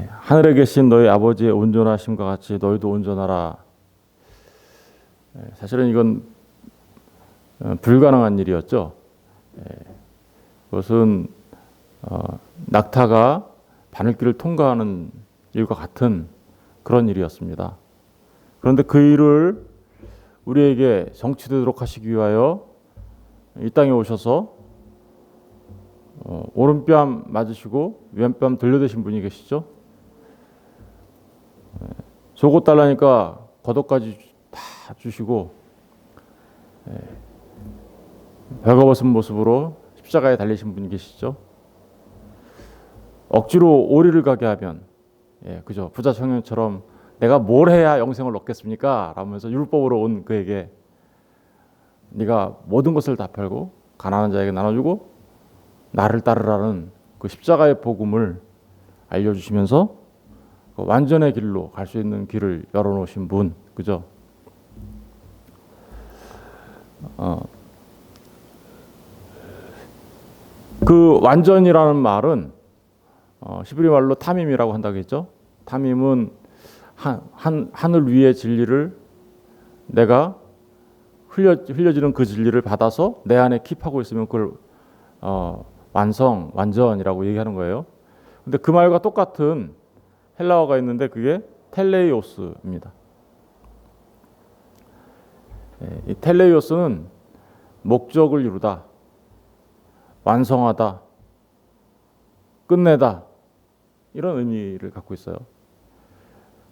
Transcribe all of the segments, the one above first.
하늘에 계신 너희 아버지의 온전하심과 같이 너희도 온전하라. 사실은 이건 불가능한 일이었죠. 그것은 낙타가 바늘길을 통과하는 일과 같은 그런 일이었습니다. 그런데 그 일을 우리에게 성취되도록 하시기 위하여 이 땅에 오셔서 오른뺨 맞으시고 왼뺨 돌려대신 분이 계시죠. 속옷 달라니까 겉옷까지 다 주시고 벌거벗은 모습으로 십자가에 달리신 분이 계시죠. 억지로 오리를 가게 하면 그죠. 부자 청년처럼 내가 뭘 해야 영생을 얻겠습니까? 라면서 율법으로 온 그에게 네가 모든 것을 다 팔고 가난한 자에게 나눠주고 나를 따르라는 그 십자가의 복음을 알려주시면서 그 완전의 길로 갈 수 있는 길을 열어놓으신 분, 그죠? 그 완전이라는 말은 히브리 말로 타밈이라고 한다고 했죠. 타밈은 하늘 위의 진리를 내가 흘려지는 그 진리를 받아서 내 안에 킵하고 있으면 그걸 완전이라고 얘기하는 거예요. 근데 그 말과 똑같은 헬라어가 있는데 그게 텔레이오스입니다. 이 텔레이오스는 목적을 이루다, 완성하다, 끝내다 이런 의미를 갖고 있어요.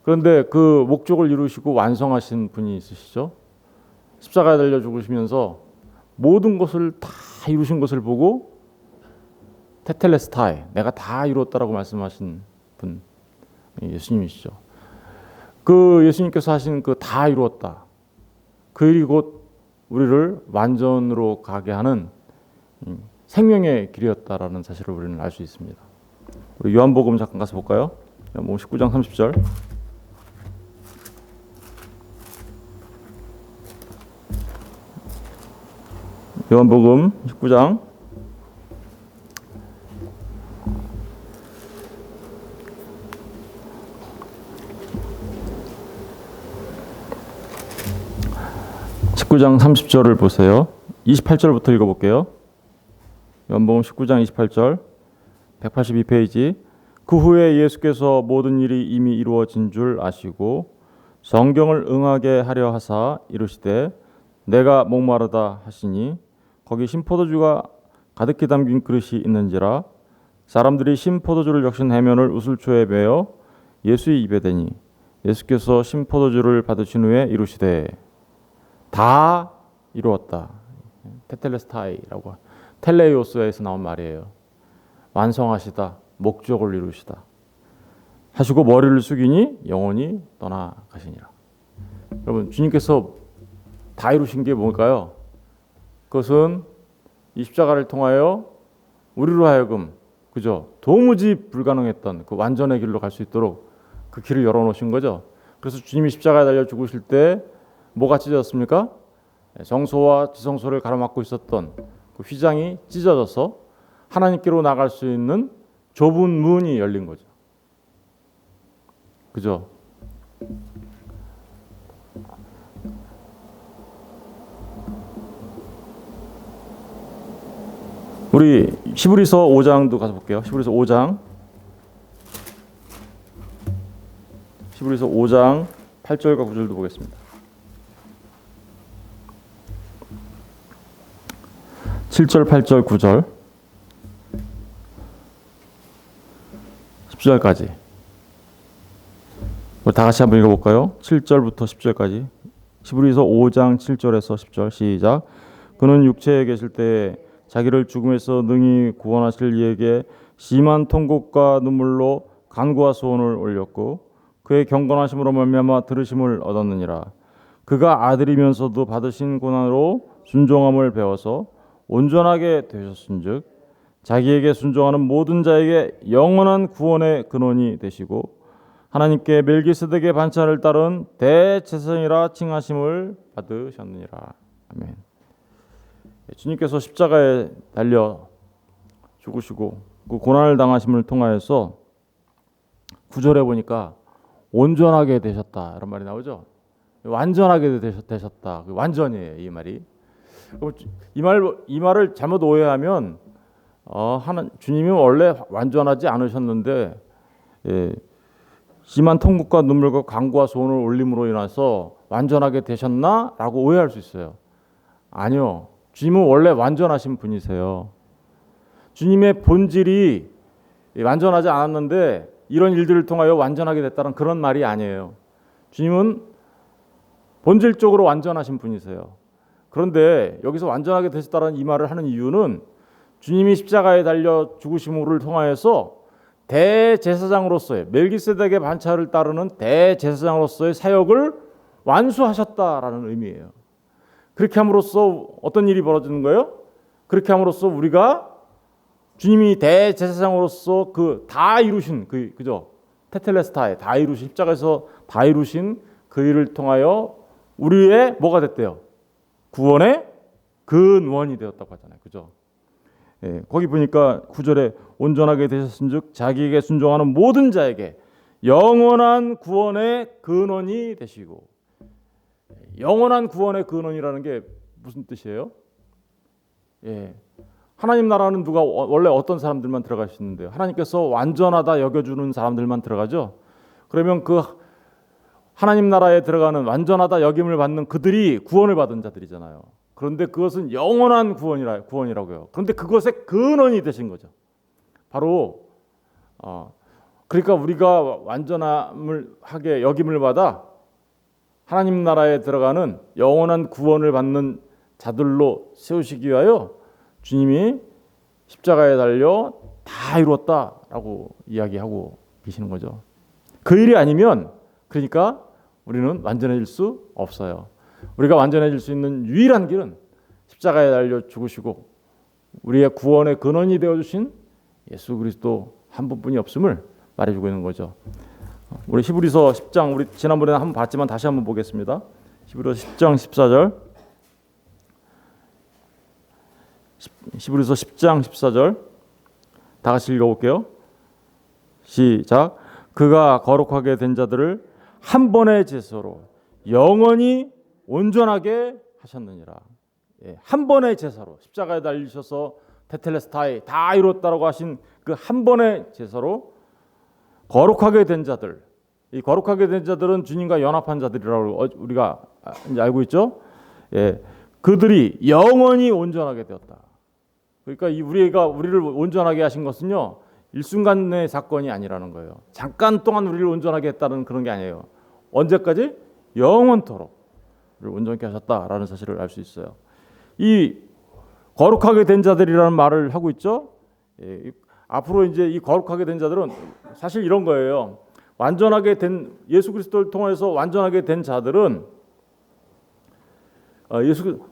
그런데 그 목적을 이루시고 완성하신 분이 있으시죠. 십자가에 달려 죽으시면서 모든 것을 다 이루신 것을 보고 테텔레스타이, 내가 다 이루었다라고 말씀하신 분 예수님이시죠. 그 예수님께서 하신 그 다 이루었다, 그 일이 곧 우리를 완전으로 가게 하는 생명의 길이었다라는 사실을 우리는 알 수 있습니다. 우리 요한복음 잠깐 가서 볼까요? 요한복음 19장 30절. 요한복음 19장 19장 30절을 보세요. 28절부터 읽어볼게요. 요한복음 19장 28절 182페이지. 그 후에 예수께서 모든 일이 이미 이루어진 줄 아시고 성경을 응하게 하려 하사 이르시되 내가 목마르다 하시니 거기 신포도주가 가득히 담긴 그릇이 있는지라 사람들이 신포도주를 적신 해면을 우슬초에 메어 예수의 입에 대니 예수께서 신포도주를 받으신 후에 이르시되 다 이루었다. 테텔레스타이라고 텔레이오스에서 나온 말이에요. 완성하시다, 목적을 이루시다 하시고 머리를 숙이니 영혼이 떠나가시니라. 여러분, 주님께서 다 이루신 게 뭘까요? 그것은 이 십자가를 통하여 우리로 하여금 그죠? 도무지 불가능했던 그 완전의 길로 갈 수 있도록 그 길을 열어놓으신 거죠. 그래서 주님이 십자가에 달려 죽으실 때 뭐가 찢어졌습니까? 성소와 지성소를 가로막고 있었던 그 휘장이 찢어져서 하나님께로 나갈 수 있는 좁은 문이 열린 거죠. 그죠? 우리 히브리서 5장도 가서 볼게요. 히브리서 5장 8절과 9절도 보겠습니다. 7절, 8절, 9절 10절까지 다 같이 한번 읽어볼까요? 7절부터 10절까지. 히브리서 5장 7절에서 10절 시작. 그는 육체에 계실 때에 자기를 죽음에서 능히 구원하실 이에게 심한 통곡과 눈물로 간구와 소원을 올렸고 그의 경건하심으로 말미암아 들으심을 얻었느니라. 그가 아들이면서도 받으신 고난으로 순종함을 배워서 온전하게 되셨은즉 자기에게 순종하는 모든 자에게 영원한 구원의 근원이 되시고 하나님께 멜기세덱의 반차를 따른 대제사장이라 칭하심을 받으셨느니라. 아멘. 주님께서 십자가에 달려 죽으시고 그 고난을 당하심을 통하여서 9절에 보니까 온전하게 되셨다 이런 말이 나오죠. 완전하게 되셨다. 완전이에요, 이 말이. 이 말을 잘못 오해하면 주님이 원래 완전하지 않으셨는데 심한 통곡과 눈물과 간구와 소원을 올림으로 인해서 완전하게 되셨나라고 오해할 수 있어요. 아니요. 주님은 원래 완전하신 분이세요. 주님의 본질이 완전하지 않았는데 이런 일들을 통하여 완전하게 됐다는 그런 말이 아니에요. 주님은 본질적으로 완전하신 분이세요. 그런데 여기서 완전하게 되셨다는 이 말을 하는 이유는 주님이 십자가에 달려 죽으심을 통하여서 대제사장으로서의 멜기세덱의 반차를 따르는 대제사장으로서의 사역을 완수하셨다라는 의미예요. 그렇게 함으로써 어떤 일이 벌어지는 거예요? 그렇게 함으로써 우리가 주님이 대제사장으로서 다 이루신 그죠? 테텔레스타에 다 이루신 십자가에서 다 이루신 그 일을 통하여 우리의 뭐가 됐대요? 구원의 근원이 되었다고 하잖아요. 그죠? 예, 거기 보니까 9절에 온전하게 되셨은즉 자기에게 순종하는 모든 자에게 영원한 구원의 근원이 되시고, 영원한 구원의 근원이라는 게 무슨 뜻이에요? 예, 하나님 나라는 원래 어떤 사람들만 들어갈 수 있는데요? 하나님께서 완전하다 여겨주는 사람들만 들어가죠. 그러면 그 하나님 나라에 들어가는 완전하다 여김을 받는 그들이 구원을 받은 자들이잖아요. 그런데 그것은 영원한 구원이라고요. 그런데 그것의 근원이 되신 거죠. 바로 그러니까 우리가 완전함을 하게 여김을 받아 하나님 나라에 들어가는 영원한 구원을 받는 자들로 세우시기 위하여 주님이 십자가에 달려 다 이루었다라고 이야기하고 계시는 거죠. 그 일이 아니면 그러니까 우리는 완전해질 수 없어요. 우리가 완전해질 수 있는 유일한 길은 십자가에 달려 죽으시고 우리의 구원의 근원이 되어주신 예수 그리스도 한 분뿐이 없음을 말해주고 있는 거죠. 우리 히브리서 10장 우리 지난번에 한번 봤지만 다시 한번 보겠습니다. 히브리서 10장 14절 히브리서 10장 14절 다 같이 읽어볼게요. 시작. 그가 거룩하게 된 자들을 한 번의 제사로 영원히 온전하게 하셨느니라. 예, 한 번의 제사로 십자가에 달리셔서 테텔레스타이 다 이뤘다라고 하신 그 한 번의 제사로 거룩하게 된 자들, 이 거룩하게 된 자들은 주님과 연합한 자들이라고 우리가 이제 알고 있죠. 예, 그들이 영원히 온전하게 되었다. 그러니까 우리를 온전하게 하신 것은요 일순간의 사건이 아니라는 거예요. 잠깐 동안 우리를 온전하게 했다는 그런 게 아니에요. 언제까지? 영원토록 우리를 온전케 하셨다라는 사실을 알 수 있어요. 이 거룩하게 된 자들이라는 말을 하고 있죠. 예, 앞으로 이제 이 거룩하게 된 자들은 사실 이런 거예요. 완전하게 된 예수 그리스도를 통해서 완전하게 된 자들은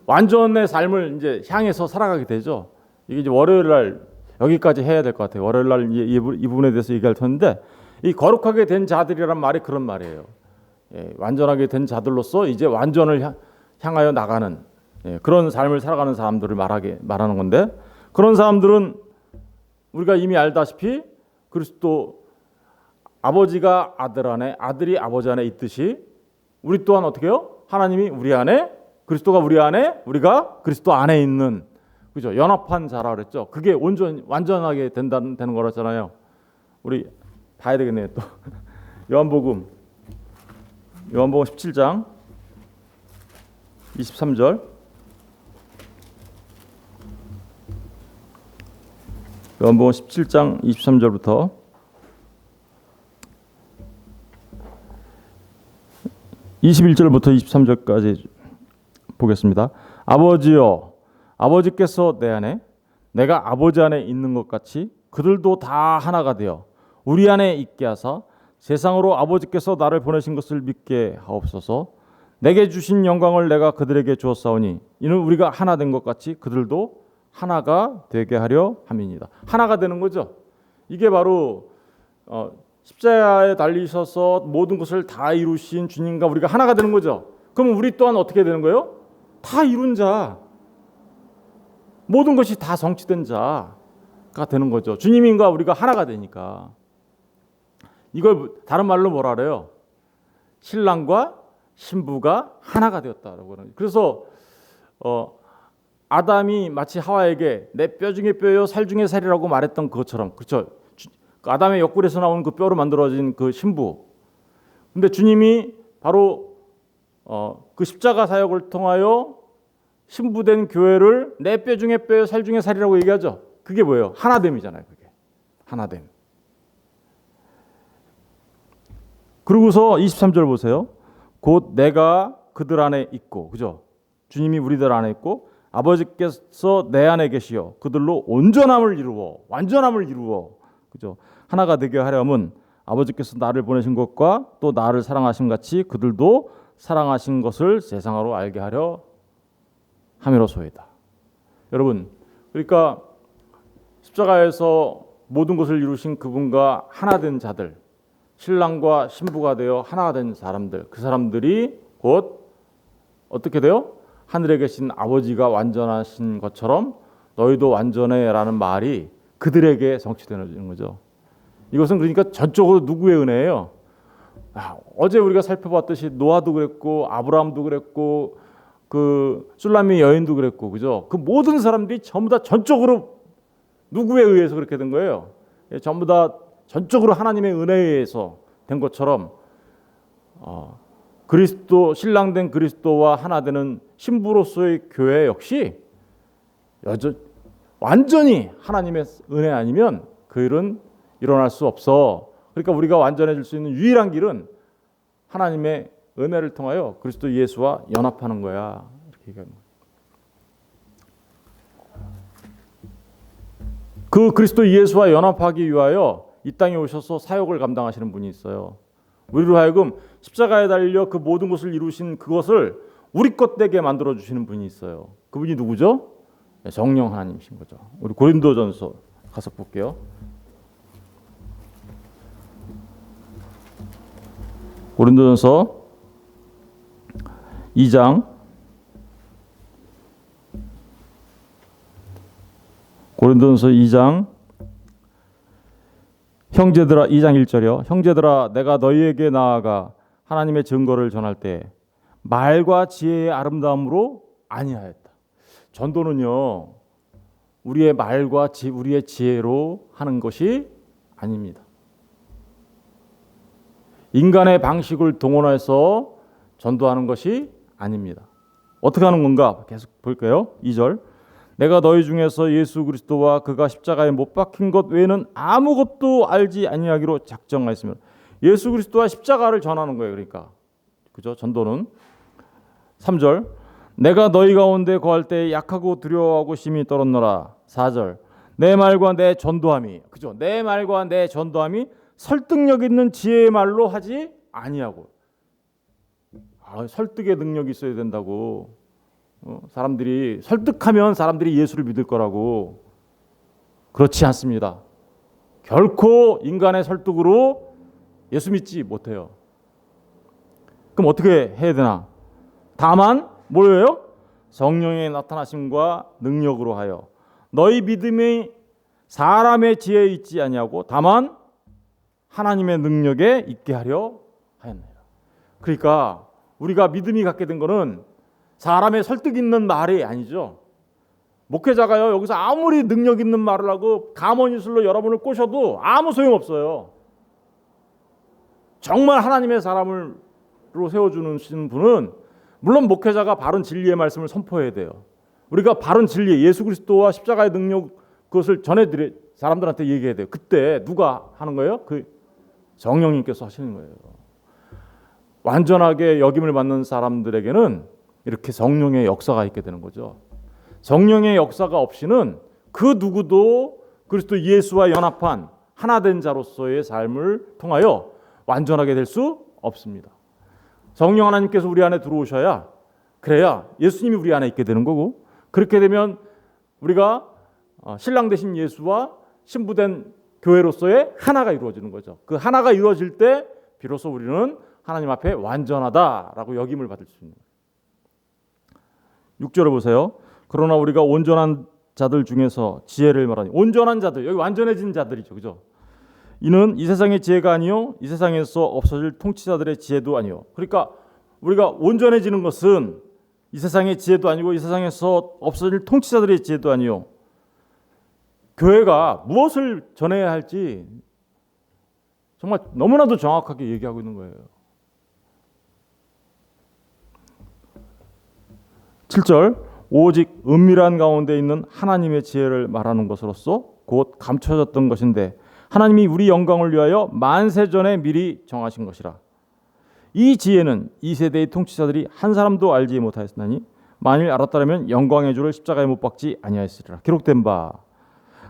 완전의 삶을 이제 향해서 살아가게 되죠. 이게 이제 월요일 날 여기까지 해야 될 것 같아요. 월요일 날 이 부분에 대해서 얘기할 텐데 이 거룩하게 된 자들이란 말이 그런 말이에요. 예, 완전하게 된 자들로서 이제 완전을 향하여 나가는 그런 삶을 살아가는 사람들을 말하는 건데 그런 사람들은 우리가 이미 알다시피 그리스도 아버지가 아들 안에 아들이 아버지 안에 있듯이 우리 또한 어떻게 해요? 하나님이 우리 안에 그리스도가 우리 안에 우리가 그리스도 안에 있는 그죠? 연합한 자라 그랬죠. 그게 완전하게 되는 거라잖아요. 우리 봐야 되겠네요. 또 요한복음 17장 23절 요한복음 17장 23절부터 21절부터 23절까지 보겠습니다. 아버지여 아버지께서 내 안에 내가 아버지 안에 있는 것 같이 그들도 다 하나가 되어 우리 안에 있게 하사 세상으로 아버지께서 나를 보내신 것을 믿게 하옵소서. 내게 주신 영광을 내가 그들에게 주었사오니 이는 우리가 하나 된 것 같이 그들도 하나가 되게 하려 함이니이다. 하나가 되는 거죠. 이게 바로 십자가에 달리셔서 모든 것을 다 이루신 주님과 우리가 하나가 되는 거죠. 그럼 우리 또한 어떻게 되는 거예요? 다 이룬 자, 모든 것이 다 성취된 자가 되는 거죠. 주님과 우리가 하나가 되니까. 이걸 다른 말로 뭐라 그래요? 신랑과 신부가 하나가 되었다라고 하는. 그래서 아담이 마치 하와에게 내 뼈 중에 뼈요 살 중에 살이라고 말했던 그것처럼, 그렇죠? 아담의 옆구리에서 나오는 그 뼈로 만들어진 그 신부. 근데 주님이 바로 그 십자가 사역을 통하여 신부된 교회를 내 뼈 중에 뼈요 살 중에 살이라고 얘기하죠. 그게 뭐예요? 하나됨이잖아요. 그게 하나됨. 그러고서 23절 보세요. 곧 내가 그들 안에 있고, 그죠? 주님이 우리들 안에 있고 아버지께서 내 안에 계시어 그들로 온전함을 이루어, 완전함을 이루어, 그죠? 하나가 되게 하려면 아버지께서 나를 보내신 것과 또 나를 사랑하신 같이 그들도 사랑하신 것을 세상으로 알게 하려 함이로소이다. 여러분, 그러니까 십자가에서 모든 것을 이루신 그분과 하나 된 자들, 신랑과 신부가 되어 하나가 된 사람들, 그 사람들이 곧 어떻게 돼요? 하늘에 계신 아버지가 완전하신 것처럼 너희도 완전해라는 말이 그들에게 성취되는 거죠. 이것은 그러니까 전적으로 누구의 은혜예요? 어제 우리가 살펴봤듯이 노아도 그랬고 아브라함도 그랬고 그 술라미 여인도 그랬고, 그죠? 그 모든 사람들이 전부 다 전적으로 누구에 의해서 그렇게 된 거예요? 전부 다 전적으로 하나님의 은혜에 의해서 된 것처럼 그리스도, 신랑된 그리스도와 하나 되는 신부로서의 교회 역시 완전히 하나님의 은혜 아니면 그 일은 일어날 수 없어. 그러니까 우리가 완전해질 수 있는 유일한 길은 하나님의 은혜를 통하여 그리스도 예수와 연합하는 거야. 이렇게 얘기하는 거예요. 그 그리스도 예수와 연합하기 위하여 이 땅에 오셔서 사역을 감당하시는 분이 있어요. 우리로 하여금 십자가에 달려 그 모든 것을 이루신 그것을 우리 것 되게 만들어 주시는 분이 있어요. 그분이 누구죠? 성령 하나님이신 거죠. 우리 고린도전서 가서 볼게요. 고린도전서 2장 고린도전서 2장 형제들아 2장 1절이요. 형제들아 내가 너희에게 나아가 하나님의 증거를 전할 때 말과 지혜의 아름다움으로 아니하였다. 전도는요. 우리의 말과 우리의 지혜로 하는 것이 아닙니다. 인간의 방식을 동원해서 전도하는 것이 아닙니다. 어떻게 하는 건가? 계속 볼까요? 2절. 내가 너희 중에서 예수 그리스도와 그가 십자가에 못 박힌 것 외에는 아무것도 알지 아니하기로 작정하였으며, 예수 그리스도와 십자가를 전하는 거예요. 그러니까 그죠? 전도는 3절. 내가 너희 가운데 거할 때 약하고 두려워하고 심히 떨었노라. 4절. 내 말과 내 전도함이, 그죠? 내 말과 내 전도함이 설득력 있는 지혜의 말로 하지 아니하고. 설득의 능력이 있어야 된다고. 사람들이 설득하면 사람들이 예수를 믿을 거라고. 그렇지 않습니다. 결코 인간의 설득으로 예수 믿지 못해요. 그럼 어떻게 해야 되나? 다만 뭐예요? 성령의 나타나심과 능력으로 하여 너희 믿음이 사람의 지혜에 있지 아니하고 다만 하나님의 능력에 있게 하려 하였느니라. 그러니까 우리가 믿음이 갖게 된 거는 사람의 설득 있는 말이 아니죠. 목회자가요 여기서 아무리 능력 있는 말을 하고 감언이술로 여러분을 꼬셔도 아무 소용없어요. 정말 하나님의 사람으로 세워주는 분은 물론 목회자가 바른 진리의 말씀을 선포해야 돼요. 우리가 바른 진리, 예수 그리스도와 십자가의 능력 그것을 전해드려 사람들한테 얘기해야 돼요. 그때 누가 하는 거예요? 그 성령님께서 하시는 거예요. 완전하게 역임을 받는 사람들에게는 이렇게 성령의 역사가 있게 되는 거죠. 성령의 역사가 없이는 그 누구도 그리스도 예수와 연합한 하나된 자로서의 삶을 통하여 완전하게 될 수 없습니다. 성령 하나님께서 우리 안에 들어오셔야, 그래야 예수님이 우리 안에 있게 되는 거고, 그렇게 되면 우리가 신랑 되신 예수와 신부된 교회로서의 하나가 이루어지는 거죠. 그 하나가 이루어질 때 비로소 우리는 하나님 앞에 완전하다라고 역임을 받을 수 있는 거예요. 6절을 보세요. 그러나 우리가 온전한 자들 중에서 지혜를 말하니, 온전한 자들, 여기 완전해진 자들이죠. 그죠? 이는 이 세상의 지혜가 아니요 이 세상에서 없어질 통치자들의 지혜도 아니요. 그러니까 우리가 온전해지는 것은 이 세상의 지혜도 아니고 이 세상에서 없어질 통치자들의 지혜도 아니요. 교회가 무엇을 전해야 할지 정말 너무나도 정확하게 얘기하고 있는 거예요. 7절 오직 은밀한 가운데 있는 하나님의 지혜를 말하는 것으로서 곧 감춰졌던 것인데 하나님이 우리 영광을 위하여 만세전에 미리 정하신 것이라. 이 지혜는 이 세대의 통치자들이 한 사람도 알지 못하였으나니 만일 알았더라면 영광의 주를 십자가에 못 박지 아니하였으리라. 기록된 바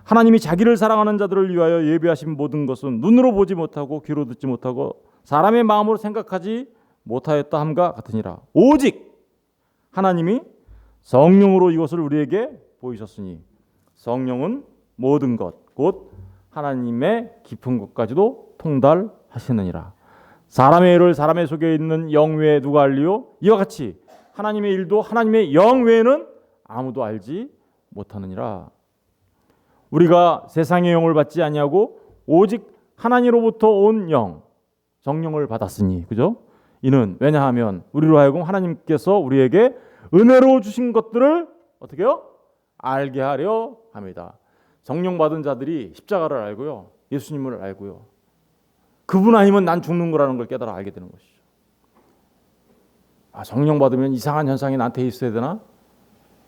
하나님이 자기를 사랑하는 자들을 위하여 예비하신 모든 것은 눈으로 보지 못하고 귀로 듣지 못하고 사람의 마음으로 생각하지 못하였다 함과 같으니라. 오직 하나님이 성령으로 이것을 우리에게 보이셨으니 성령은 모든 것 곧 하나님의 깊은 것까지도 통달하시느니라. 사람의 일을 사람의 속에 있는 영 외에 누가 알리요? 이와 같이 하나님의 일도 하나님의 영 외에는 아무도 알지 못하느니라. 우리가 세상의 영을 받지 아니하고 오직 하나님으로부터 온 영, 성령을 받았으니, 그죠? 이는 왜냐하면 우리로 하여금 하나님께서 우리에게 은혜로 주신 것들을 어떻게요? 알게 하려 합니다. 성령 받은 자들이 십자가를 알고요, 예수님을 알고요. 그분 아니면 난 죽는 거라는 걸 깨달아 알게 되는 것이죠. 성령 받으면 이상한 현상이 나한테 있어야 되나?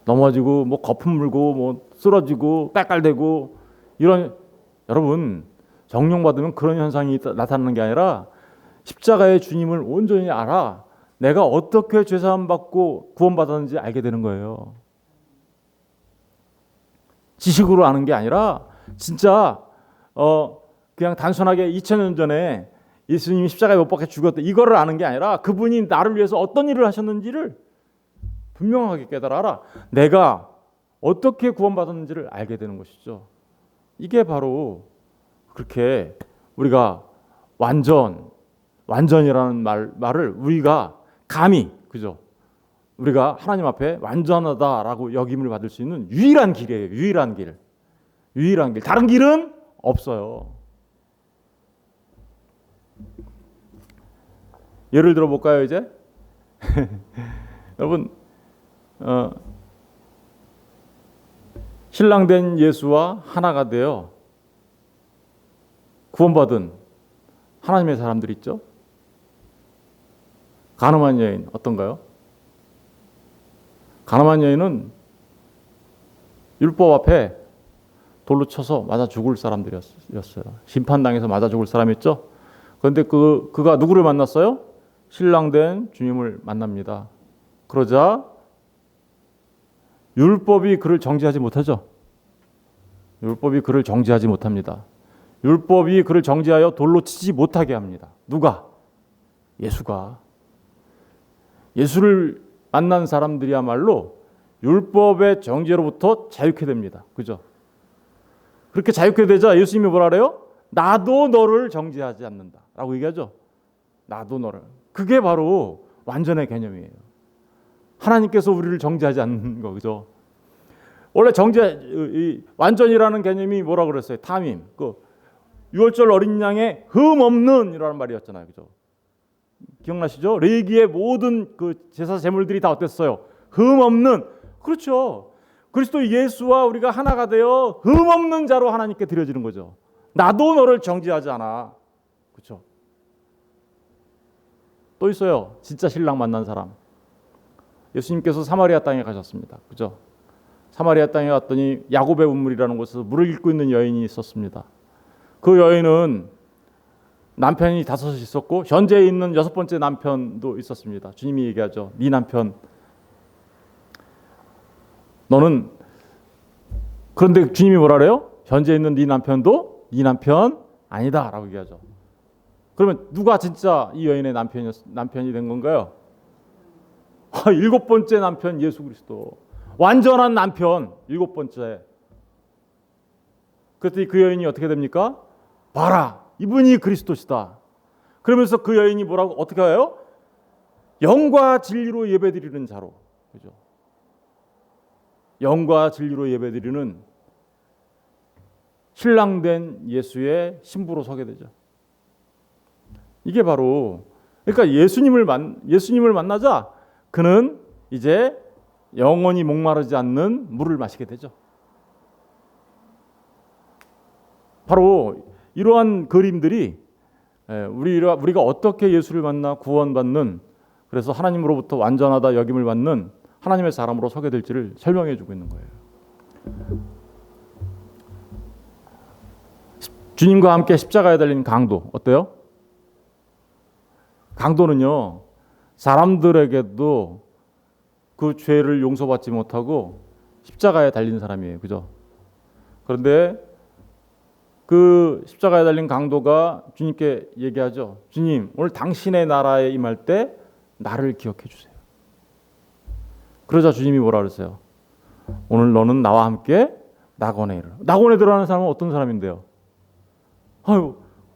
넘어지고 뭐 거품 물고 뭐 쓰러지고 깔깔대고 이런, 여러분 성령 받으면 그런 현상이 나타나는 게 아니라 십자가의 주님을 온전히 알아 내가 어떻게 죄사함 받고 구원받았는지 알게 되는 거예요. 지식으로 아는 게 아니라 진짜 그냥 단순하게 2000년 전에 예수님이 십자가에 못 박혀 죽었다 이거를 아는 게 아니라 그분이 나를 위해서 어떤 일을 하셨는지를 분명하게 깨달아 알아. 내가 어떻게 구원받았는지를 알게 되는 것이죠. 이게 바로 그렇게 우리가 완전이라는 말을 우리가 감히, 그죠? 우리가 하나님 앞에 완전하다라고 여김을 받을 수 있는 유일한 길이에요. 유일한 길. 다른 길은 없어요. 예를 들어 볼까요, 이제? 여러분, 신랑된 예수와 하나가 되어 구원받은 하나님의 사람들 있죠? 가늠한 여인 어떤가요? 가늠한 여인은 율법 앞에 돌로 쳐서 맞아 죽을 사람들이었어요. 심판당해서 맞아 죽을 사람이었죠? 그런데 그가 누구를 만났어요? 신랑된 주님을 만납니다. 그러자 율법이 그를 정죄하지 못하죠. 율법이 그를 정죄하지 못합니다. 율법이 그를 정죄하여 돌로 치지 못하게 합니다. 누가? 예수가. 예수를 만난 사람들이야말로 율법의 정죄로부터 자유케 됩니다. 그죠? 그렇게 자유케 되자 예수님이 뭐라 그래요? 나도 너를 정죄하지 않는다 라고 얘기하죠. 나도 너를. 그게 바로 완전의 개념이에요. 하나님께서 우리를 정죄하지 않는 거, 그죠? 원래 완전이라는 개념이 뭐라 그랬어요? 탐임. 유월절 어린 양의 흠 없는 이라는 말이었잖아요, 그죠? 기억나시죠? 레위기의 모든 제사 제물들이 다 어땠어요? 흠 없는. 그렇죠. 그리스도 예수와 우리가 하나가 되어 흠 없는 자로 하나님께 드려지는 거죠. 나도 너를 정죄하지 않아. 그렇죠? 또 있어요. 진짜 신랑 만난 사람. 예수님께서 사마리아 땅에 가셨습니다. 그죠? 사마리아 땅에 갔더니 야곱의 운물이라는 곳에서 물을 잇고 있는 여인이 있었습니다. 그 여인은 남편이 5이 있었고 현재 있는 6번째 남편도 있었습니다. 주님이 얘기하죠. 네 남편 너는, 그런데 주님이 뭐라 그래요? 현재 있는 네 남편도 네 남편 아니다 라고 얘기하죠. 그러면 누가 진짜 이 여인의 남편이 된 건가요? 7번째 남편 예수 그리스도. 완전한 남편 7번째. 그랬더니 그 여인이 어떻게 됩니까? 봐라, 이분이 그리스도시다. 그러면서 그 여인이 뭐라고 어떻게 해요? 영과 진리로 예배드리는 자로. 그죠? 영과 진리로 예배드리는 신랑된 예수의 신부로 서게 되죠. 이게 바로 그러니까 예수님을 만나자 그는 이제 영원히 목마르지 않는 물을 마시게 되죠. 바로 이러한 그림들이 우리가 어떻게 예수를 만나 구원받는, 그래서 하나님으로부터 완전하다 여김을 받는 하나님의 사람으로 서게 될지를 설명해 주고 있는 거예요. 주님과 함께 십자가에 달린 강도 어때요? 강도는요, 사람들에게도 그 죄를 용서받지 못하고 십자가에 달린 사람이에요. 그죠? 그런데 그 십자가에 달린 강도가 주님께 얘기하죠. 주님, 오늘 당신의 나라에 임할 때 나를 기억해 주세요. 그러자 주님이 뭐라 그러세요? 오늘 너는 나와 함께 낙원에 이르라. 낙원에 들어가는 사람은 어떤 사람인데요?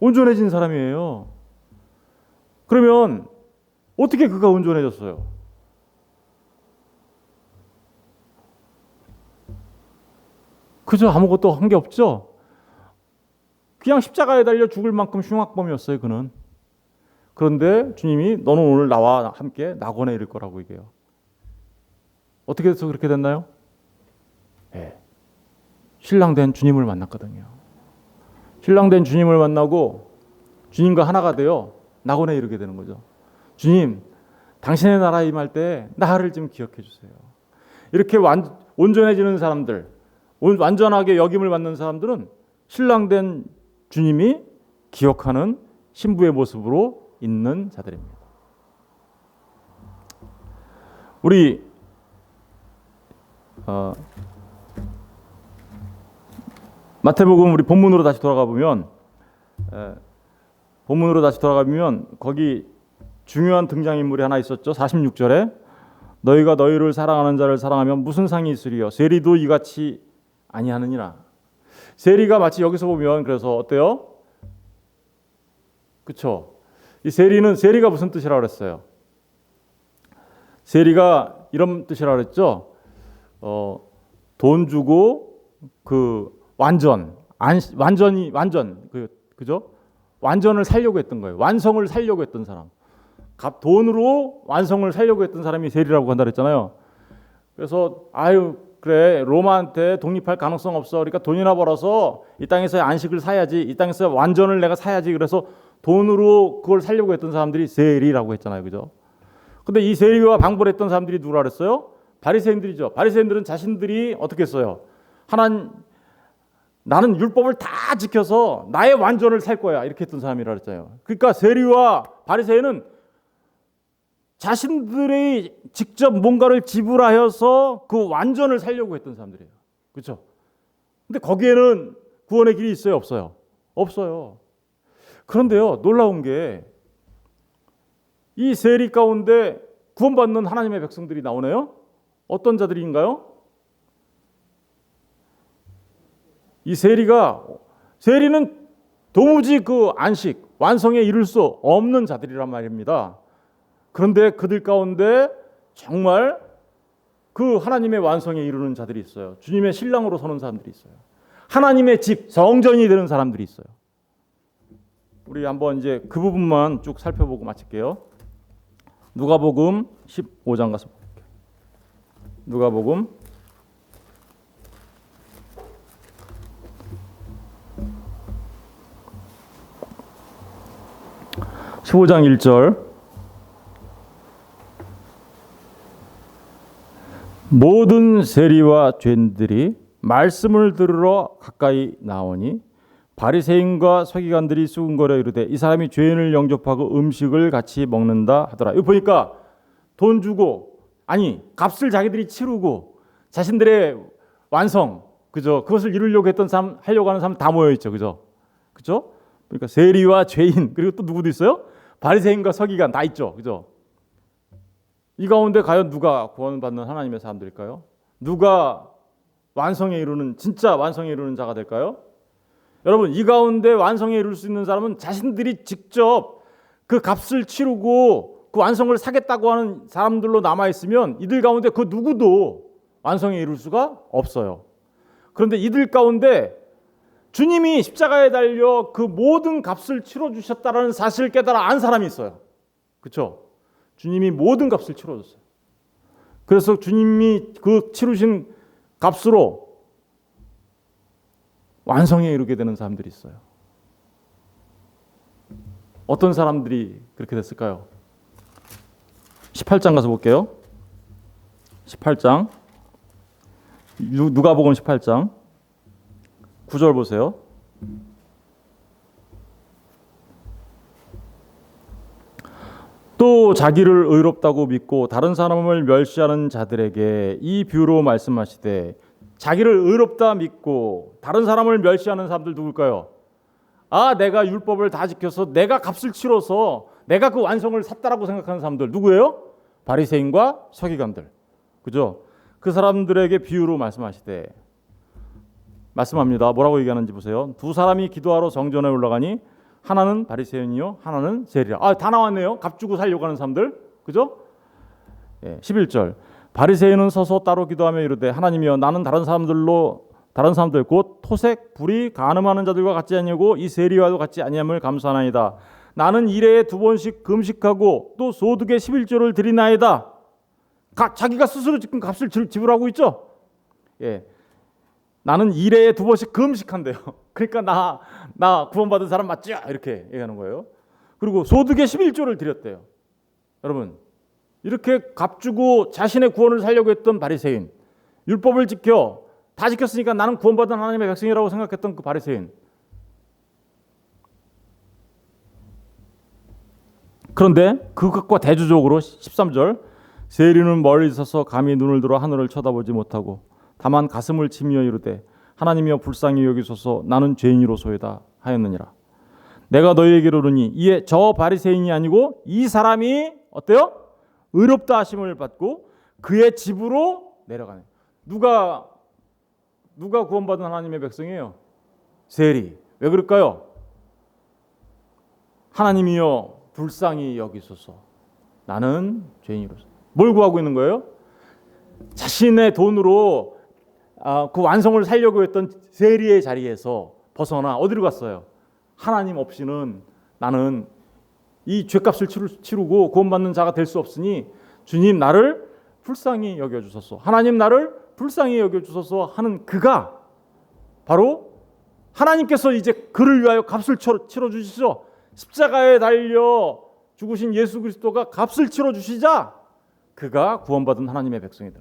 온전해진 사람이에요. 그러면 어떻게 그가 온전해졌어요? 그저 아무것도 한 게 없죠? 그냥 십자가에 달려 죽을 만큼 흉악범이었어요, 그는. 그런데 주님이 너는 오늘 나와 함께 낙원에 이를 거라고 얘기해요. 어떻게 해서 그렇게 됐나요? 네. 신랑된 주님을 만났거든요. 신랑된 주님을 만나고 주님과 하나가 되어 낙원에 이르게 되는 거죠. 주님, 당신의 나라에 임할 때 나를 좀 기억해 주세요. 이렇게 온전해지는 사람들, 완전하게 여김을 받는 사람들은 신랑된 주님이 기억하는 신부의 모습으로 있는 자들입니다. 우리 마태복음 우리 본문으로 다시 돌아가 보면 거기 중요한 등장인물이 하나 있었죠. 46절에 너희가 너희를 사랑하는 자를 사랑하면 무슨 상이 있으리요? 세리도 이같이 아니하느니라. 세리가 마치 여기서 보면 그래서 어때요? 그렇죠? 이 세리가 무슨 뜻이라고 그랬어요? 세리가 이런 뜻이라고 그랬죠. 돈 주고 그 그죠? 완전을 살려고 했던 거예요. 완성을 살려고 했던 사람. 돈으로 완성을 살려고 했던 사람이 세리라고 한다 그랬잖아요. 그래서 그래, 로마한테 독립할 가능성 없어. 그러니까 돈이나 벌어서 이 땅에서 안식을 사야지. 이 땅에서 완전을 내가 사야지. 그래서 돈으로 그걸 살려고 했던 사람들이 세리라고 했잖아요. 그죠? 근데 이 세리와 방불했던 사람들이 누구라 그랬어요? 바리새인들이죠. 바리새인들은 자신들이 어떻게 했어요? 나는 율법을 다 지켜서 나의 완전을 살 거야. 이렇게 했던 사람이라 그랬잖아요. 그러니까 세리와 바리새인은 자신들이 직접 뭔가를 지불하여서 그 완전을 살려고 했던 사람들이에요. 그렇죠? 근데 거기에는 구원의 길이 있어요, 없어요? 없어요. 그런데요, 놀라운 게 이 세리 가운데 구원받는 하나님의 백성들이 나오네요. 어떤 자들인가요? 이 세리는 도무지 그 안식, 완성에 이를 수 없는 자들이란 말입니다. 그런데 그들 가운데 정말 그 하나님의 완성에 이르는 자들이 있어요. 주님의 신랑으로 서는 사람들이 있어요. 하나님의 집, 성전이 되는 사람들이 있어요. 우리 한번 이제 그 부분만 쭉 살펴보고 마칠게요. 누가복음 15장 가서 볼게요. 누가복음 15장 1절 모든 세리와 죄인들이 말씀을 들으러 가까이 나오니 바리새인과 서기관들이 수군거려 이르되 이 사람이 죄인을 영접하고 음식을 같이 먹는다 하더라. 이거 보니까 돈 주고 값을 자기들이 치르고 자신들의 완성 그죠? 그것을 이루려고 했던 사람, 하려고 하는 사람 다 모여 있죠. 그죠? 그죠? 그러니까 세리와 죄인 그리고 또 누구도 있어요? 바리새인과 서기관 다 있죠. 그죠? 이 가운데 과연 누가 구원받는 하나님의 사람들일까요? 누가 진짜 완성에 이루는 자가 될까요? 여러분, 이 가운데 완성에 이룰 수 있는 사람은 자신들이 직접 그 값을 치르고 그 완성을 사겠다고 하는 사람들로 남아있으면 이들 가운데 그 누구도 완성에 이룰 수가 없어요. 그런데 이들 가운데 주님이 십자가에 달려 그 모든 값을 치러주셨다는 사실을 깨달아 안 사람이 있어요. 그렇죠? 주님이 모든 값을 치러줬어요. 그래서 주님이 그 치르신 값으로 완성에 이르게 되는 사람들이 있어요. 어떤 사람들이 그렇게 됐을까요? 18장 가서 볼게요. 18장 누가복음 18장 9절 보세요. 또 자기를 의롭다고 믿고 다른 사람을 멸시하는 자들에게 이 비유로 말씀하시되, 자기를 의롭다 믿고 다른 사람을 멸시하는 사람들 누굴까요? 아, 내가 율법을 다 지켜서 내가 값을 치러서 내가 그 완성을 샀다라고 생각하는 사람들 누구예요? 바리새인과 서기관들. 그죠? 그 사람들에게 비유로 말씀하시되, 말씀합니다. 뭐라고 얘기하는지 보세요. 두 사람이 기도하러 성전에 올라가니 하나는 바리새인이요 하나는 세리라. 아, 다 나왔네요. 값 주고 살려고 하는 사람들. 그죠? 11절. 바리새인은 서서 따로 기도하며 이르되, 하나님이여, 나는 다른 사람들 곧 토색 불이 간음하는 자들과 같지 아니하고 이 세리와도 같지 아니함을 감사하나이다. 나는 일해에 2번씩 금식하고 또 소득의 11조를 드리나이다. 자기가 스스로 지금 값을 지불하고 있죠. 나는 일해에 2번씩 금식한대요. 그러니까 나 구원받은 사람 맞죠? 이렇게 얘기하는 거예요. 그리고 소득의 11조를 드렸대요. 여러분, 이렇게 값 주고 자신의 구원을 살려고 했던 바리새인, 율법을 지켜 다 지켰으니까 나는 구원받은 하나님의 백성이라고 생각했던 그 바리새인. 그런데 그것과 대조적으로 13절, 세리는 멀리 서서 감히 눈을 들어 하늘을 쳐다보지 못하고 다만 가슴을 치며 이르되, 하나님이여 불쌍히 여기소서, 나는 죄인이로소이다 하였느니라. 내가 너희에게 이르노니 이에 저 바리새인이 아니고 이 사람이 어때요? 의롭다 하심을 받고 그의 집으로 내려가네. 누가 구원받은 하나님의 백성이에요? 세리. 왜 그럴까요? 하나님이여 불쌍히 여기소서, 나는 죄인이로서. 뭘 구하고 있는 거예요? 자신의 돈으로 그 완성을 살려고 했던 세리의 자리에서 벗어나 어디로 갔어요? 하나님 없이는 나는 이 죄값을 치르고 구원받는 자가 될 수 없으니 주님 나를 불쌍히 여겨주소서, 하나님 나를 불쌍히 여겨주소서 하는 그가 바로 하나님께서 이제 그를 위하여 값을 치러주시죠. 십자가에 달려 죽으신 예수 그리스도가 값을 치러주시자 그가 구원받은 하나님의 백성이다.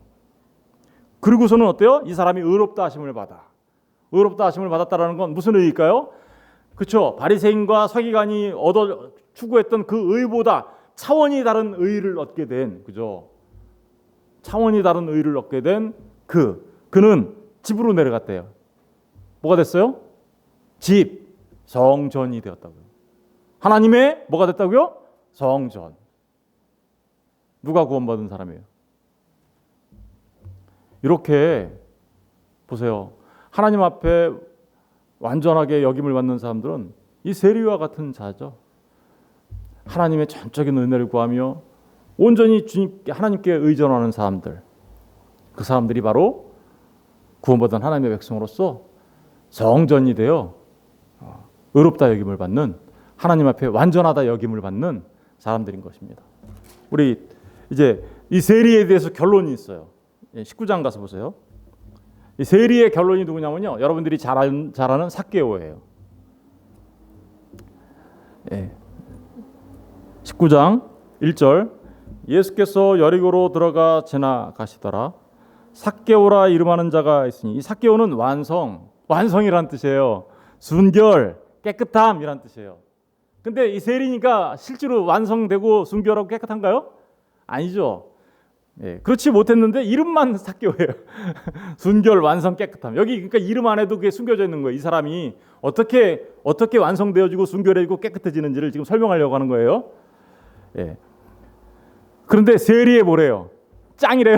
그리고서는 어때요? 이 사람이 의롭다 하심을 받아. 의롭다 하심을 받았다라는 건 무슨 의일까요? 그렇죠. 바리새인과 서기관이 얻어 추구했던 그 의보다 차원이 다른 의를 얻게 된, 그죠? 차원이 다른 의를 얻게 된 그는 집으로 내려갔대요. 뭐가 됐어요? 집, 성전이 되었다고요. 하나님의 뭐가 됐다고요? 성전. 누가 구원받은 사람이에요? 이렇게 보세요. 하나님 앞에 완전하게 여김을 받는 사람들은 이 세리와 같은 자죠. 하나님의 전적인 은혜를 구하며 온전히 하나님께 의존하는 사람들. 그 사람들이 바로 구원받은 하나님의 백성으로서 성전이 되어 의롭다 여김을 받는, 하나님 앞에 완전하다 여김을 받는 사람들인 것입니다. 우리 이제 이 세리에 대해서 결론이 있어요. 19장 가서 보세요. 이 세리의 결론이 누구냐면요, 여러분들이 잘 아는 삭개오예요. 19장 1절, 예수께서 여리고로 들어가 지나가시더라. 삭개오라 이름하는 자가 있으니, 이 삭개오는 완성이란 뜻이에요. 순결, 깨끗함이란 뜻이에요. 근데 이 세리니까 실제로 완성되고 순결하고 깨끗한가요? 아니죠. 그렇지 못했는데 이름만 삭개오예요. 순결, 완성, 깨끗함. 여기 그러니까 이름 안에도 그게 숨겨져 있는 거예요. 이 사람이 어떻게 완성되어지고 순결해지고 깨끗해지는지를 지금 설명하려고 하는 거예요. 그런데 세리에 뭐래요? 짱이래요.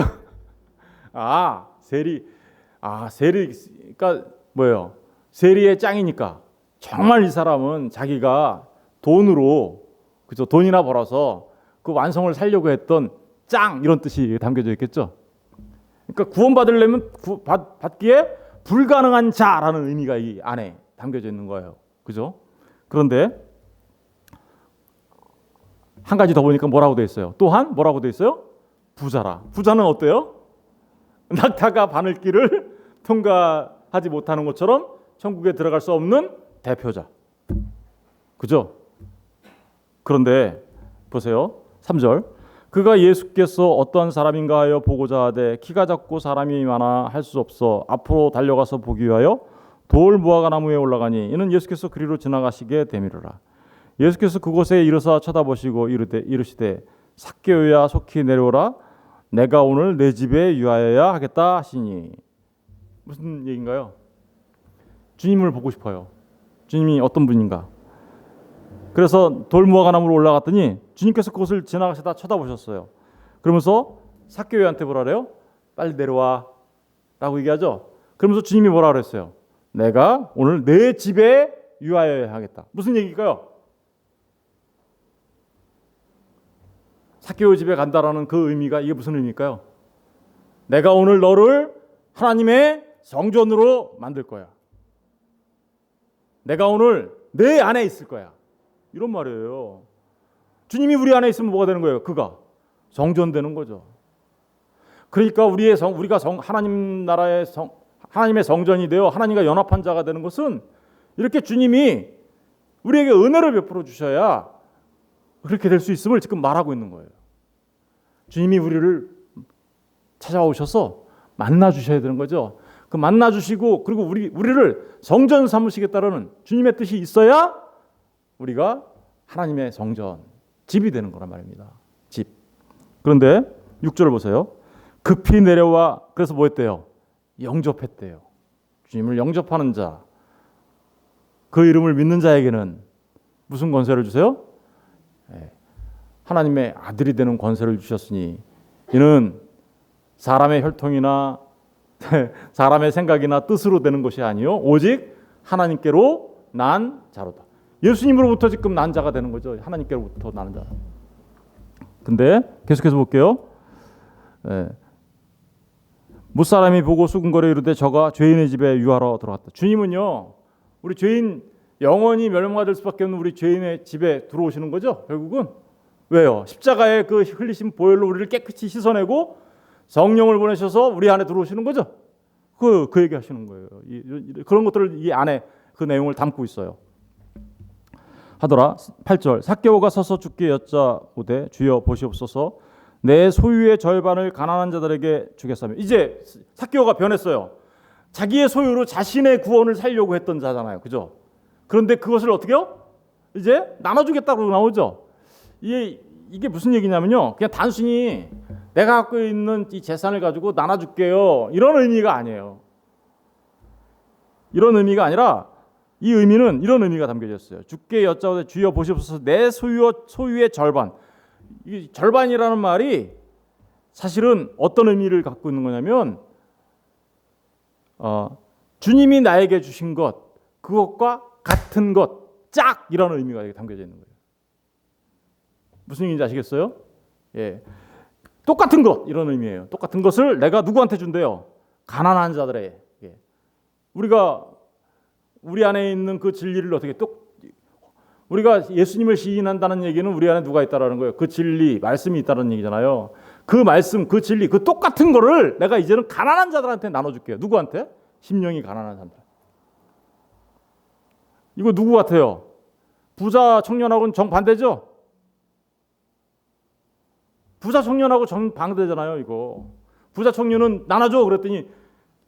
세리가 뭐예요? 세리의 짱이니까 정말 이 사람은 자기가 돈으로, 그죠? 돈이나 벌어서 그 완성을 살려고 했던 짱, 이런 뜻이 담겨져 있겠죠. 그러니까 구원받으려면 받기에 불가능한 자라는 의미가 이 안에 담겨져 있는 거예요. 그죠? 그런데 한 가지 더 보니까 뭐라고 돼 있어요? 또한 뭐라고 돼 있어요? 부자라. 부자는 어때요? 낙타가 바늘길을 통과하지 못하는 것처럼 천국에 들어갈 수 없는 대표자. 그죠? 그런데 보세요. 3절. 그가 예수께서 어떤 사람인가 하여 보고자 하되 키가 작고 사람이 많아 할 수 없어 앞으로 달려가서 보기 위하여 돌 무화과 나무에 올라가니 이는 예수께서 그리로 지나가시게 되미르라. 예수께서 그곳에 이르사 쳐다보시고 이르시되 삭개오야 속히 내려오라 내가 오늘 내 집에 유하여야 하겠다 하시니. 무슨 얘기인가요? 주님을 보고 싶어요. 주님이 어떤 분인가. 그래서 돌무화과 나무로 올라갔더니 주님께서 그곳을 지나가시다 쳐다보셨어요. 그러면서 삭개오한테 뭐라 그래요? 빨리 내려와 라고 얘기하죠. 그러면서 주님이 뭐라 그랬어요? 내가 오늘 내 집에 유하여야 하겠다. 무슨 얘기일까요? 삭개오 집에 간다라는 그 의미가 이게 무슨 의미일까요? 내가 오늘 너를 하나님의 성전으로 만들 거야. 내가 오늘 내 안에 있을 거야. 이런 말이에요. 주님이 우리 안에 있으면 뭐가 되는 거예요? 그가 성전되는 거죠. 그러니까 우리가 하나님 나라의 하나님의 성전이 되어 하나님과 연합한 자가 되는 것은 이렇게 주님이 우리에게 은혜를 베풀어 주셔야 그렇게 될 수 있음을 지금 말하고 있는 거예요. 주님이 우리를 찾아오셔서 만나 주셔야 되는 거죠. 그 만나 주시고 그리고 우리를 성전 삼으시겠다라는 주님의 뜻이 있어야 우리가 하나님의 성전, 집이 되는 거란 말입니다. 집. 그런데 6절을 보세요. 급히 내려와 그래서 뭐 했대요? 영접했대요. 주님을 영접하는 자. 그 이름을 믿는 자에게는 무슨 권세를 주세요? 하나님의 아들이 되는 권세를 주셨으니 이는 사람의 혈통이나 사람의 생각이나 뜻으로 되는 것이 아니요 오직 하나님께로 난 자로다. 예수님으로부터 지금 난 자가 되는 거죠. 하나님께로부터 나는 자. 근데 계속해서 볼게요. 무사람이 보고 수군거려 이르되 저가 죄인의 집에 유하러 들어갔다. 주님은요, 우리 죄인 영원히 멸망받을 수밖에 없는 우리 죄인의 집에 들어오시는 거죠. 결국은 왜요? 십자가의 그 흘리신 보혈로 우리를 깨끗이 씻어내고 성령을 보내셔서 우리 안에 들어오시는 거죠. 그 얘기 하시는 거예요. 그런 것들을 이 안에 그 내용을 담고 있어요. 하더라. 8절. 삭개오가 서서 주께 여짜오되 주여 보시옵소서 내 소유의 절반을 가난한 자들에게 주겠사며. 이제 삭개오가 변했어요. 자기의 소유로 자신의 구원을 살려고 했던 자잖아요. 그죠? 그런데 그것을 어떻게요? 이제 나눠주겠다고 나오죠. 이게 무슨 얘기냐면요. 그냥 단순히 내가 갖고 있는 이 재산을 가지고 나눠줄게요. 이런 의미가 아니에요. 이런 의미가 아니라 이 의미는 이런 의미가 담겨져 있어요. 주께 여짜오되 주여 보시옵소서 내 소유의 절반. 이 절반이라는 말이 사실은 어떤 의미를 갖고 있는 거냐면 주님이 나에게 주신 것 그것과 같은 것 짝이라는 의미가 담겨져 있는 거예요. 무슨 얘기인지 아시겠어요? 예, 똑같은 것 이런 의미예요. 똑같은 것을 내가 누구한테 준대요? 가난한 자들에게. 우리가 우리 안에 있는 그 진리를 어떻게 우리가 예수님을 시인한다는 얘기는 우리 안에 누가 있다라는 거예요. 그 진리, 말씀이 있다는 얘기잖아요. 그 말씀, 그 진리, 그 똑같은 거를 내가 이제는 가난한 자들한테 나눠줄게요. 누구한테? 심령이 가난한 사람들. 이거 누구 같아요? 부자 청년하고는 정반대죠? 부자 청년하고 정반대잖아요. 이거 부자 청년은 나눠줘 그랬더니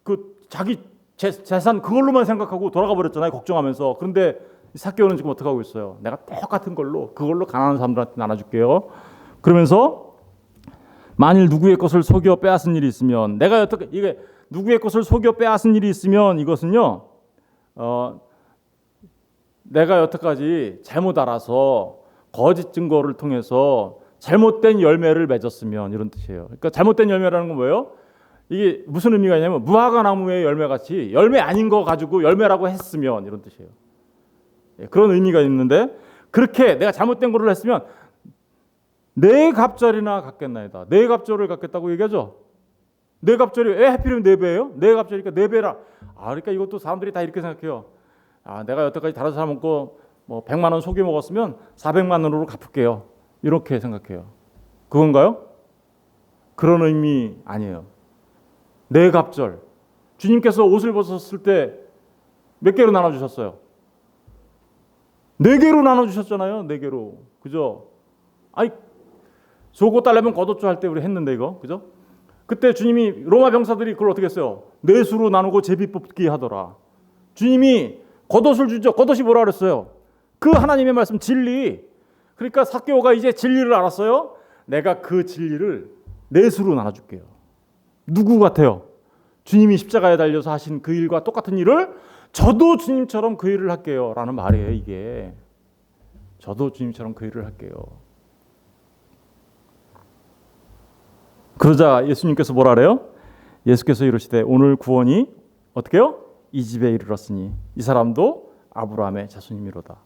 그 자기 재산 그걸로만 생각하고 돌아가 버렸잖아요. 걱정하면서. 그런데 삭개오는 지금 어떻게 하고 있어요? 내가 똑같은 걸로 그걸로 가난한 사람들한테 나눠줄게요. 그러면서 만일 누구의 것을 속여 빼앗은 일이 있으면 내가 어떻게 이게 누구의 것을 속여 빼앗은 일이 있으면 이것은요 내가 여태까지 잘못 알아서 거짓 증거를 통해서 잘못된 열매를 맺었으면 이런 뜻이에요. 그러니까 잘못된 열매라는 건 뭐예요? 이게 무슨 의미가 있냐면 무화과 나무의 열매같이 열매 아닌 거 가지고 열매라고 했으면 이런 뜻이에요. 그런 의미가 있는데 그렇게 내가 잘못된 거를 했으면 네 갑절이나 갖겠나이다. 네 갑절을 갖겠다고 얘기하죠. 네 갑절이 왜 하필이면 네 배예요? 네 갑절이니까 네 배라. 그러니까 이것도 사람들이 다 이렇게 생각해요. 내가 여태까지 다른 사람 먹고 뭐 100만 원 속여 먹었으면 400만 원으로 갚을게요. 이렇게 생각해요. 그건가요? 그런 의미 아니에요. 내 갑절. 주님께서 옷을 벗었을 때 몇 개로 나눠주셨어요? 4개로 나눠주셨잖아요. 4개로. 그죠? 속옷 달라면 겉옷죠 할 때 우리 했는데 이거. 그죠? 그때 주님이 로마 병사들이 그걸 어떻게 했어요? 4수로 나누고 제비 뽑기 하더라. 주님이 겉옷을 주죠. 겉옷이 뭐라 그랬어요? 그 하나님의 말씀 진리. 그러니까 삭개오가 이제 진리를 알았어요. 내가 그 진리를 4수로 나눠줄게요. 누구 같아요? 주님이 십자가에 달려서 하신 그 일과 똑같은 일을 저도 주님처럼 그 일을 할게요 라는 말이에요. 이게 저도 주님처럼 그 일을 할게요. 그러자 예수님께서 뭐라 그래요? 예수께서 이르시되 오늘 구원이 어떻게 해요? 이 집에 이르렀으니 이 사람도 아브라함의 자손이미로다.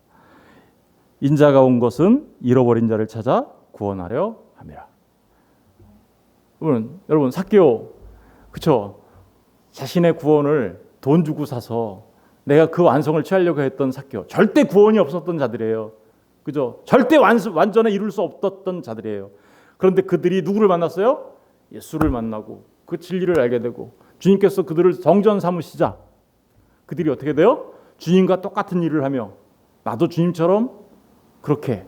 인자가 온 것은 잃어버린 자를 찾아 구원하려 함이라. 여러분 삭개오 그쵸? 자신의 구원을 돈 주고 사서 내가 그 완성을 취하려고 했던 삭개오. 절대 구원이 없었던 자들이에요. 그죠? 절대 완전에 이룰 수 없었던 자들이에요. 그런데 그들이 누구를 만났어요? 예수를 만나고 그 진리를 알게 되고 주님께서 그들을 성전 삼으시자 그들이 어떻게 돼요? 주님과 똑같은 일을 하며 나도 주님처럼 그렇게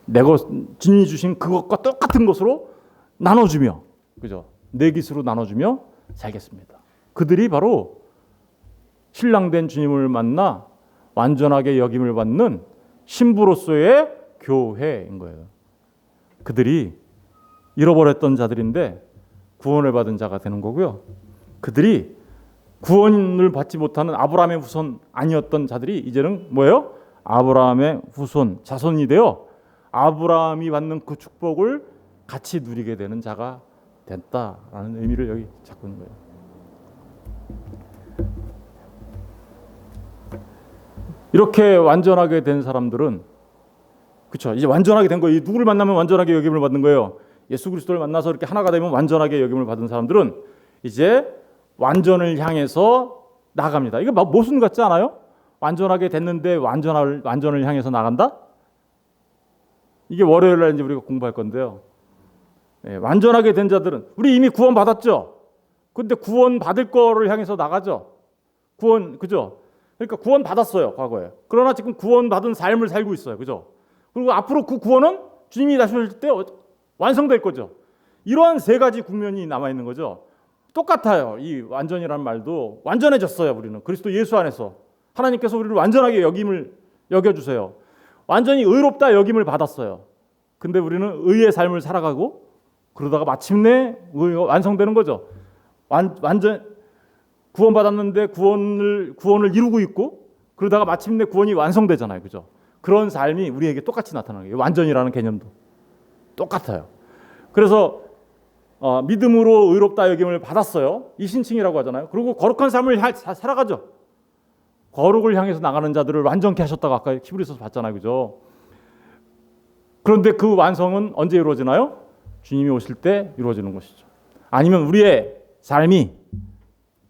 내가 주님이 주신 그것과 똑같은 것으로 나눠주며 그죠? 내 깃으로 나눠주며 살겠습니다. 그들이 바로 신랑된 주님을 만나 완전하게 여김을 받는 신부로서의 교회인 거예요. 그들이 잃어버렸던 자들인데 구원을 받은 자가 되는 거고요. 그들이 구원을 받지 못하는 아브라함의 후손 아니었던 자들이 이제는 뭐예요? 아브라함의 후손, 자손이 되어 아브라함이 받는 그 축복을 같이 누리게 되는 자가 됐다라는 의미를 여기 잡고 있는 거예요. 이렇게 완전하게 된 사람들은 그렇죠. 이제 완전하게 된 거예요. 누구를 만나면 완전하게 여김을 받는 거예요. 예수 그리스도를 만나서 이렇게 하나가 되면 완전하게 여김을 받은 사람들은 이제 완전을 향해서 나갑니다. 이거 모순 같지 않아요? 완전하게 됐는데 완전을 향해서 나간다? 이게 월요일날 이제 우리가 공부할 건데요. 네, 완전하게 된 자들은 우리 이미 구원 받았죠. 근데 구원 받을 거를 향해서 나가죠. 그죠? 그러니까 구원 받았어요, 과거에. 그러나 지금 구원 받은 삶을 살고 있어요. 그죠? 그리고 앞으로 그 구원은 주님이 다시 오실 때 완성될 거죠. 이러한 3가지 국면이 남아 있는 거죠. 똑같아요. 이 완전이라는 말도 완전해졌어요. 우리는 그리스도 예수 안에서 하나님께서 우리를 완전하게 여겨주세요. 완전히 의롭다 여김을 받았어요. 근데 우리는 의의 삶을 살아가고 그러다가 마침내 의가 완성되는 거죠. 완전 구원받았는데 구원을 이루고 있고 그러다가 마침내 구원이 완성되잖아요. 그죠? 그런 삶이 우리에게 똑같이 나타나는 거예요. 완전이라는 개념도 똑같아요. 그래서 믿음으로 의롭다 여김을 받았어요. 이신칭이라고 하잖아요. 그리고 거룩한 삶을 살아가죠. 거룩을 향해서 나가는 자들을 완전케 하셨다고 아까 히브리서에서 봤잖아요. 그죠? 그런데 그 완성은 언제 이루어지나요? 주님이 오실 때 이루어지는 것이죠. 아니면 우리의 삶이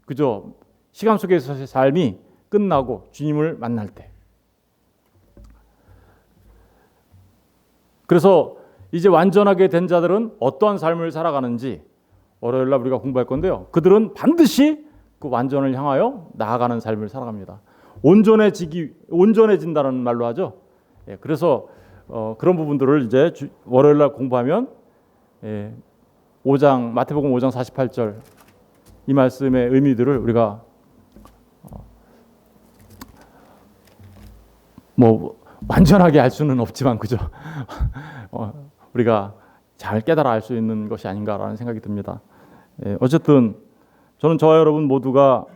그죠? 시간 속에서의 삶이 끝나고 주님을 만날 때. 그래서 이제 완전하게 된 자들은 어떠한 삶을 살아가는지 월요일날 우리가 공부할 건데요. 그들은 반드시 그 완전을 향하여 나아가는 삶을 살아갑니다. 온전해진다는 말로 하죠. 예, 그래서 그런 부분들을 이제 월요일날 공부하면 5장 마태복음 5장 48절 이 말씀의 의미들을 우리가 완전하게 알 수는 없지만 그죠? 우리가 잘 깨달아 알 수 있는 것이 아닌가라는 생각이 듭니다. 어쨌든 저는 저와 여러분 모두가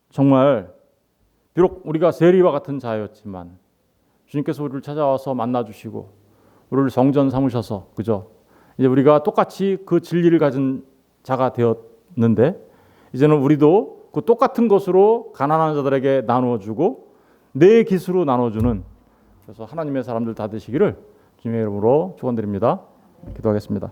정말 비록 우리가 세리와 같은 자였지만 주님께서 우리를 찾아와서 만나주시고 우리를 성전 삼으셔서 그죠? 이제 우리가 똑같이 그 진리를 가진 자가 되었는데 이제는 우리도 그 똑같은 것으로 가난한 자들에게 나누어주고 내 깃으로 나눠주는 그래서 하나님의 사람들 다 되시기를 주님의 이름으로 축원드립니다. 기도하겠습니다.